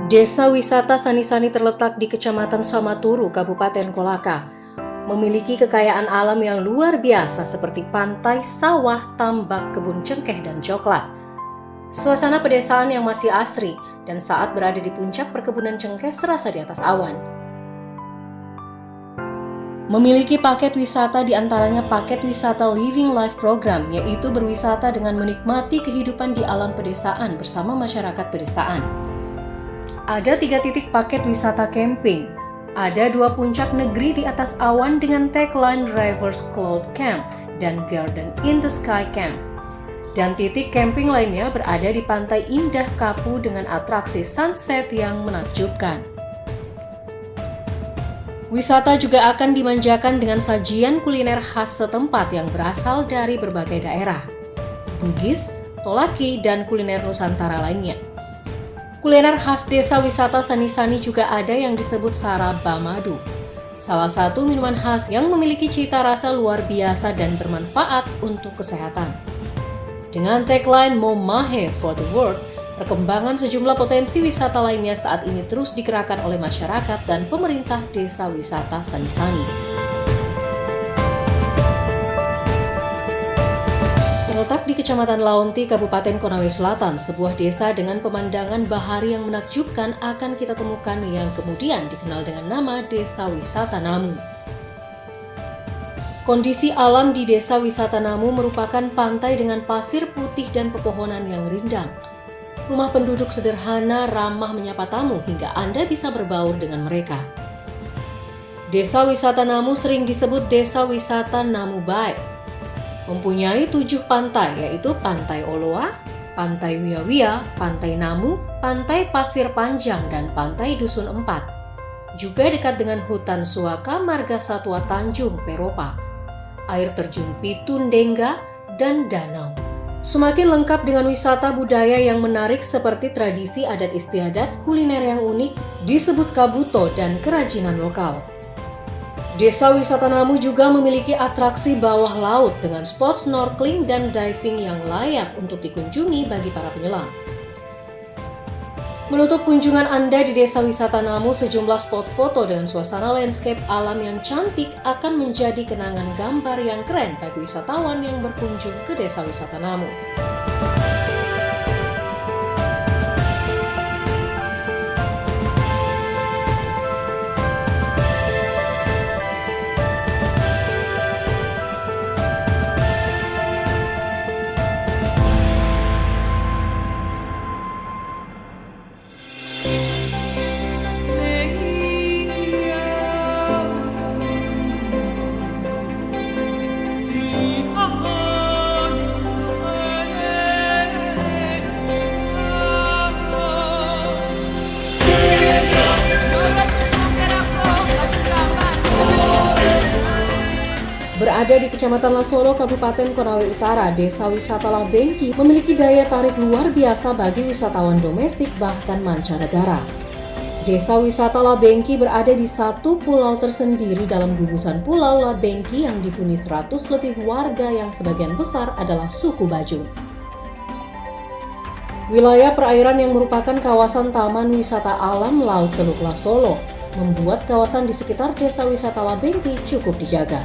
Desa wisata Sani-Sani terletak di Kecamatan Samaturu, Kabupaten Kolaka. Memiliki kekayaan alam yang luar biasa seperti pantai, sawah, tambak, kebun cengkeh, dan coklat. Suasana pedesaan yang masih asri dan saat berada di puncak perkebunan cengkeh serasa di atas awan. Memiliki paket wisata diantaranya paket wisata Living Life Program, yaitu berwisata dengan menikmati kehidupan di alam pedesaan bersama masyarakat pedesaan. Ada 3 titik paket wisata camping. Ada 2 puncak negeri di atas awan dengan tagline Rivers Cloud Camp dan Garden in the Sky Camp. Dan titik camping lainnya berada di Pantai Indah Kapu dengan atraksi sunset yang menakjubkan. Wisata juga akan dimanjakan dengan sajian kuliner khas setempat yang berasal dari berbagai daerah. Bugis, Tolaki, dan kuliner Nusantara lainnya. Kuliner khas desa wisata Sani-Sani juga ada yang disebut Saraba Madu, salah satu minuman khas yang memiliki cita rasa luar biasa dan bermanfaat untuk kesehatan. Dengan tagline Momahe for the World, perkembangan sejumlah potensi wisata lainnya saat ini terus digerakkan oleh masyarakat dan pemerintah desa wisata Sani-Sani. Terletak di Kecamatan Laonti, Kabupaten Konawe Selatan, sebuah desa dengan pemandangan bahari yang menakjubkan akan kita temukan yang kemudian dikenal dengan nama Desa Wisata Namu. Kondisi alam di Desa Wisata Namu merupakan pantai dengan pasir putih dan pepohonan yang rindang. Rumah penduduk sederhana, ramah menyapa tamu hingga Anda bisa berbaur dengan mereka. Desa Wisata Namu sering disebut Desa Wisata Namu Baik. Mempunyai 7 pantai, yaitu Pantai Oloa, Pantai Wia-Wia, Pantai Namu, Pantai Pasir Panjang, dan Pantai Dusun Empat. Juga dekat dengan hutan Suaka Marga Satwa Tanjung Peropa, air terjun Pitun Dengga, dan danau. Semakin lengkap dengan wisata budaya yang menarik seperti tradisi adat istiadat, kuliner yang unik, disebut kabuto, dan kerajinan lokal. Desa Wisata Namu juga memiliki atraksi bawah laut dengan spot snorkeling dan diving yang layak untuk dikunjungi bagi para penyelam. Menutup kunjungan Anda di Desa Wisata Namu, sejumlah spot foto dengan suasana landscape alam yang cantik akan menjadi kenangan gambar yang keren bagi wisatawan yang berkunjung ke Desa Wisata Namu. Berada di Kecamatan Lasolo, Kabupaten Konawe Utara, Desa Wisata Labengki memiliki daya tarik luar biasa bagi wisatawan domestik bahkan mancanegara. Desa Wisata Labengki berada di satu pulau tersendiri dalam gugusan Pulau Labengki yang dihuni 100 lebih warga yang sebagian besar adalah suku Bajung. Wilayah perairan yang merupakan kawasan Taman Wisata Alam Laut Teluk Lasolo membuat kawasan di sekitar Desa Wisata Labengki cukup dijaga.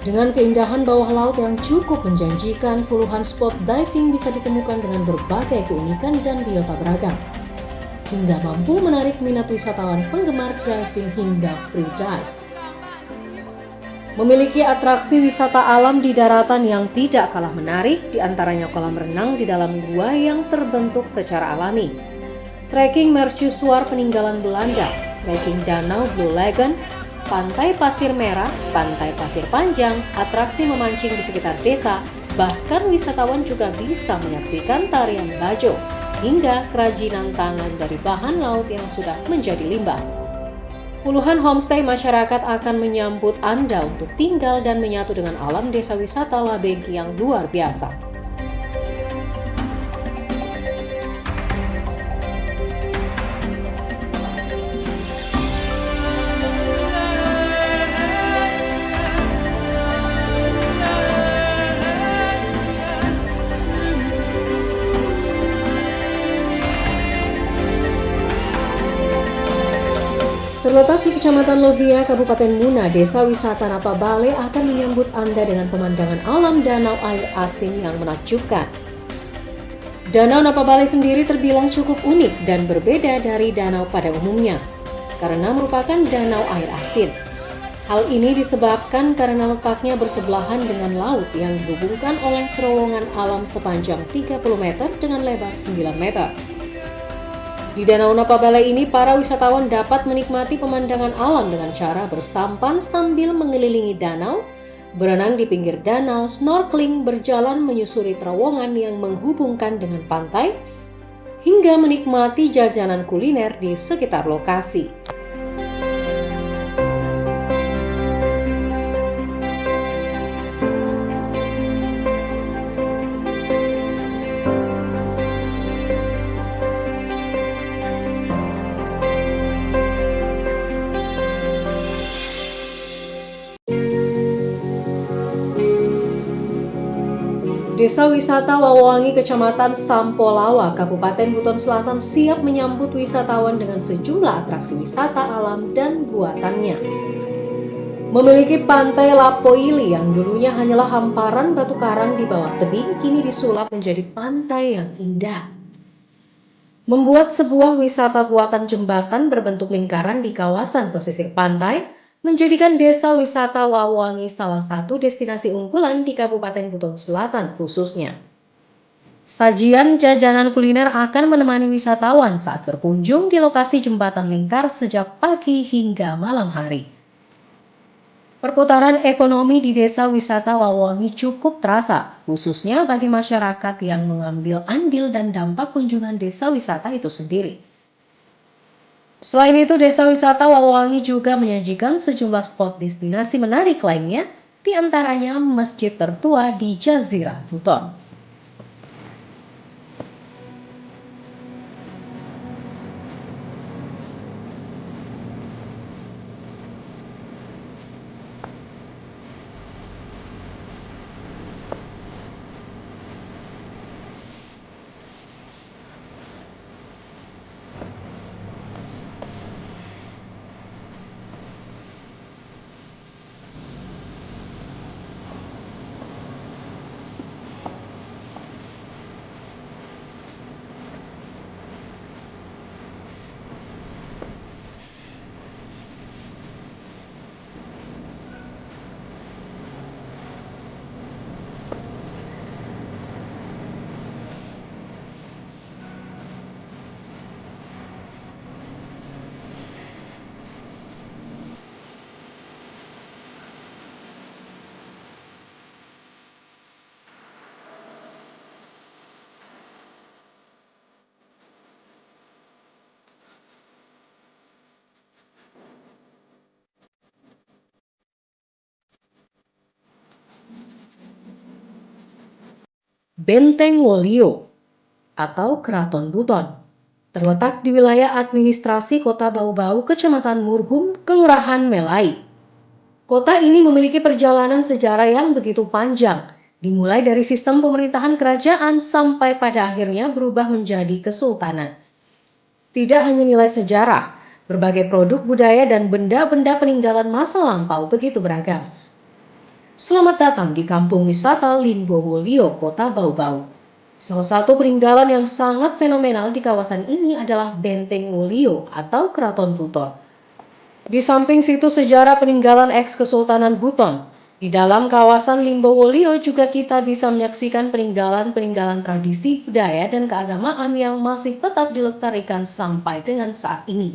Dengan keindahan bawah laut yang cukup menjanjikan, puluhan spot diving bisa ditemukan dengan berbagai keunikan dan biota beragam, hingga mampu menarik minat wisatawan penggemar diving hingga free dive. Memiliki atraksi wisata alam di daratan yang tidak kalah menarik, diantaranya kolam renang di dalam gua yang terbentuk secara alami, trekking mercusuar peninggalan Belanda, trekking danau Blue Lagoon, Pantai Pasir Merah, Pantai Pasir Panjang, atraksi memancing di sekitar desa, bahkan wisatawan juga bisa menyaksikan tarian bajo, hingga kerajinan tangan dari bahan laut yang sudah menjadi limbah. Puluhan homestay masyarakat akan menyambut Anda untuk tinggal dan menyatu dengan alam desa wisata Labengki yang luar biasa. Terletak di Kecamatan Lohia, Kabupaten Muna, Desa Wisata Napabale akan menyambut Anda dengan pemandangan alam danau air asin yang menakjubkan. Danau Napabale sendiri terbilang cukup unik dan berbeda dari danau pada umumnya, karena merupakan danau air asin. Hal ini disebabkan karena letaknya bersebelahan dengan laut yang dihubungkan oleh terowongan alam sepanjang 30 meter dengan lebar 9 meter. Di Danau Napabale ini, para wisatawan dapat menikmati pemandangan alam dengan cara bersampan sambil mengelilingi danau, berenang di pinggir danau, snorkeling, berjalan menyusuri terowongan yang menghubungkan dengan pantai, hingga menikmati jajanan kuliner di sekitar lokasi. Desa Wisata Wawangi, Kecamatan Sampolawa, Kabupaten Buton Selatan siap menyambut wisatawan dengan sejumlah atraksi wisata alam dan buatannya. Memiliki pantai Lapoili yang dulunya hanyalah hamparan batu karang di bawah tebing, kini disulap menjadi pantai yang indah. Membuat sebuah wisata buatan jembatan berbentuk lingkaran di kawasan pesisir pantai, menjadikan Desa Wisata Wawangi salah satu destinasi unggulan di Kabupaten Buton Selatan khususnya. Sajian jajanan kuliner akan menemani wisatawan saat berkunjung di lokasi jembatan lingkar sejak pagi hingga malam hari. Perputaran ekonomi di Desa Wisata Wawangi cukup terasa, khususnya bagi masyarakat yang mengambil andil dan dampak kunjungan desa wisata itu sendiri. Selain itu, Desa Wisata Wawangi juga menyajikan sejumlah spot destinasi menarik lainnya, di antaranya masjid tertua di Jazirah Buton. Benteng Wolio atau Keraton Buton terletak di wilayah administrasi Kota Bau-Bau, Kecamatan Murhum, Kelurahan Melai. Kota ini memiliki perjalanan sejarah yang begitu panjang, dimulai dari sistem pemerintahan kerajaan sampai pada akhirnya berubah menjadi kesultanan. Tidak hanya nilai sejarah, berbagai produk budaya dan benda-benda peninggalan masa lampau begitu beragam. Selamat datang di Kampung Wisata Linbowolio, Kota Bau-Bau. Salah satu peninggalan yang sangat fenomenal di kawasan ini adalah Benteng Wolio atau Keraton Buton. Di samping situs sejarah peninggalan eks-Kesultanan Buton, di dalam kawasan Limbowolio juga kita bisa menyaksikan peninggalan-peninggalan tradisi, budaya, dan keagamaan yang masih tetap dilestarikan sampai dengan saat ini.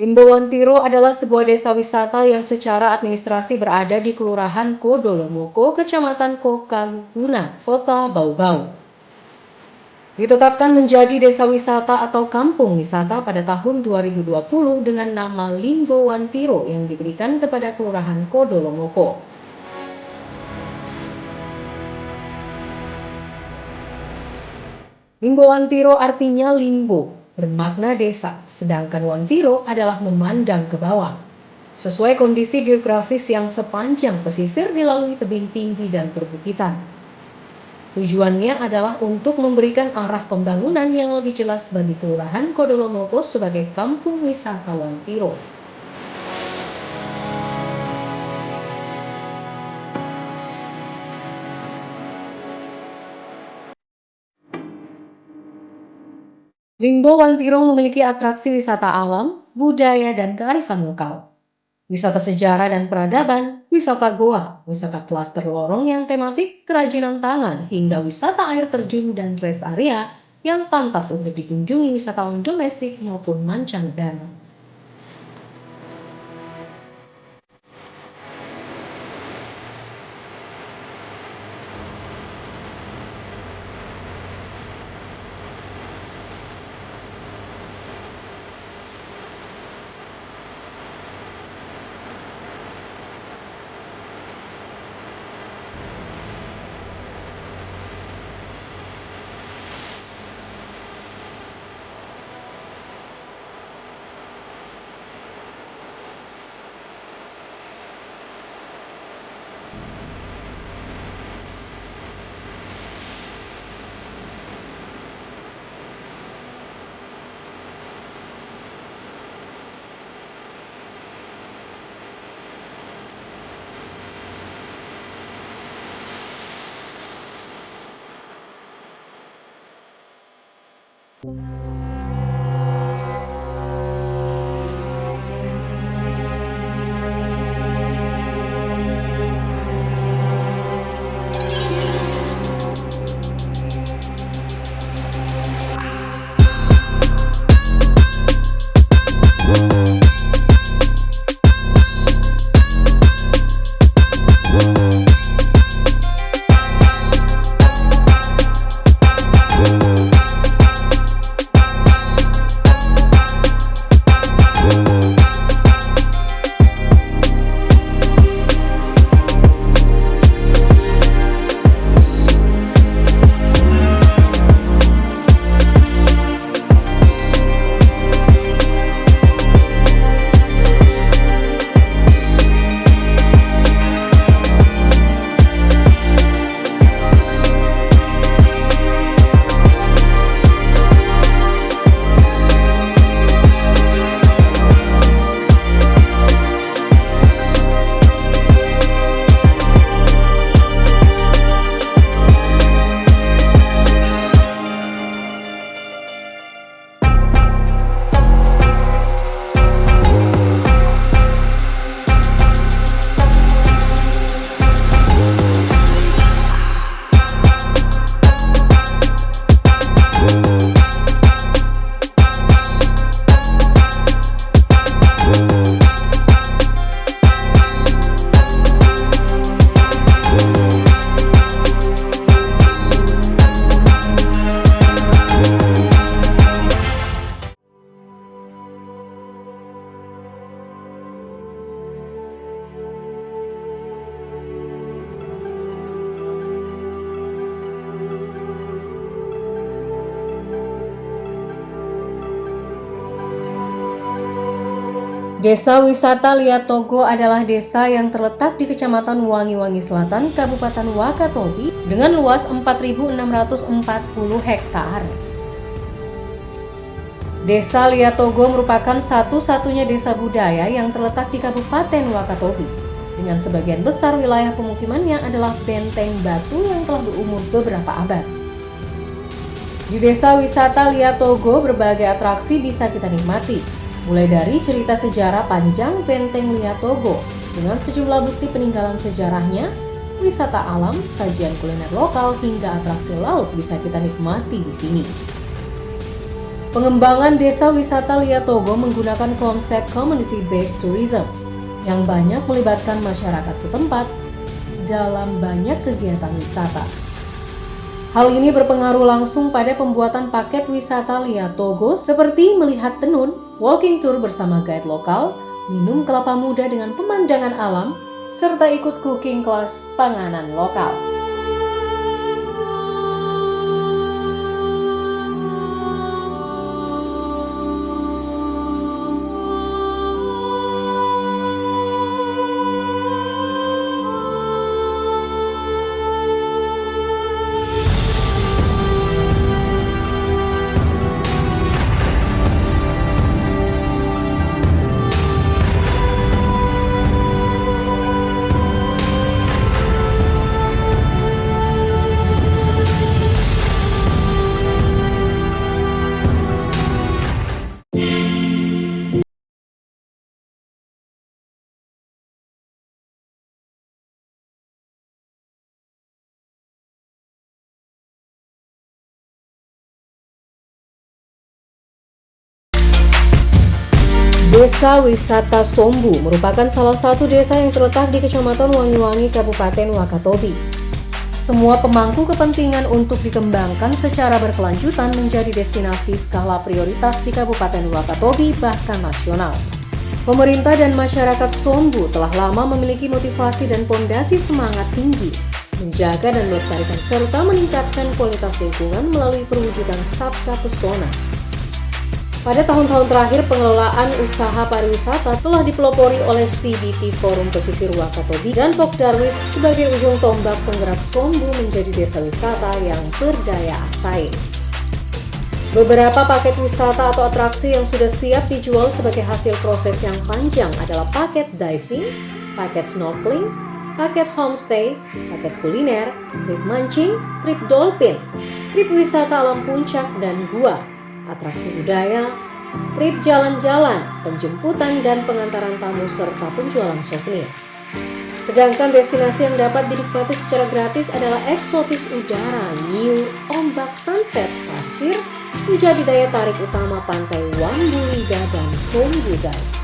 Limbowantiro adalah sebuah desa wisata yang secara administrasi berada di Kelurahan Kodolomoko, Kecamatan Kokaguna, Kota Bau-Bau. Ditetapkan menjadi desa wisata atau kampung wisata pada tahun 2020 dengan nama Limbowantiro yang diberikan kepada Kelurahan Kodolomoko. Limbowantiro artinya limbo, bermakna desa, sedangkan wantiro adalah memandang ke bawah. Sesuai kondisi geografis yang sepanjang pesisir dilalui tebing tinggi dan perbukitan. Tujuannya adalah untuk memberikan arah pembangunan yang lebih jelas bagi Kelurahan Kodolomoko sebagai kampung wisata Wantiro. Limbowantiro memiliki atraksi wisata alam, budaya, dan kearifan lokal. Wisata sejarah dan peradaban, wisata goa, wisata klaster lorong yang tematik, kerajinan tangan, hingga wisata air terjun dan rest area yang pantas untuk dikunjungi wisatawan domestik maupun mancanegara. Desa wisata Liat Togo adalah desa yang terletak di Kecamatan Wangi-Wangi Selatan, Kabupaten Wakatobi dengan luas 4.640 hektar. Desa Liat Togo merupakan satu-satunya desa budaya yang terletak di Kabupaten Wakatobi. Dengan sebagian besar wilayah pemukimannya adalah benteng batu yang telah berumur beberapa abad. Di desa wisata Liat Togo berbagai atraksi bisa kita nikmati. Mulai dari cerita sejarah panjang Benteng Liat Togo dengan sejumlah bukti peninggalan sejarahnya, wisata alam, sajian kuliner lokal hingga atraksi laut bisa kita nikmati di sini. Pengembangan desa wisata Lia Togo menggunakan konsep community-based tourism yang banyak melibatkan masyarakat setempat dalam banyak kegiatan wisata. Hal ini berpengaruh langsung pada pembuatan paket wisata Lia Togo seperti melihat tenun, walking tour bersama guide lokal, minum kelapa muda dengan pemandangan alam, serta ikut cooking class panganan lokal. Desa Wisata Sombu merupakan salah satu desa yang terletak di Kecamatan Wangi-Wangi, Kabupaten Wakatobi. Semua pemangku kepentingan untuk dikembangkan secara berkelanjutan menjadi destinasi skala prioritas di Kabupaten Wakatobi bahkan nasional. Pemerintah dan masyarakat Sombu telah lama memiliki motivasi dan pondasi semangat tinggi menjaga dan melestarikan serta meningkatkan kualitas lingkungan melalui perwujudan Sabta Pesona. Pada tahun-tahun terakhir, pengelolaan usaha pariwisata telah dipelopori oleh CBT Forum Pesisir Wakatobi dan Pokdarwis sebagai ujung tombak penggerak Sombu menjadi desa wisata yang berdaya saing. Beberapa paket wisata atau atraksi yang sudah siap dijual sebagai hasil proses yang panjang adalah paket diving, paket snorkeling, paket homestay, paket kuliner, trip mancing, trip dolphin, trip wisata alam puncak dan gua, atraksi budaya, trip jalan-jalan, penjemputan dan pengantaran tamu serta penjualan souvenir. Sedangkan destinasi yang dapat dinikmati secara gratis adalah eksotis udara, hiu, ombak, sunset, pasir, menjadi daya tarik utama pantai Wambuliga dan Sombu Dive.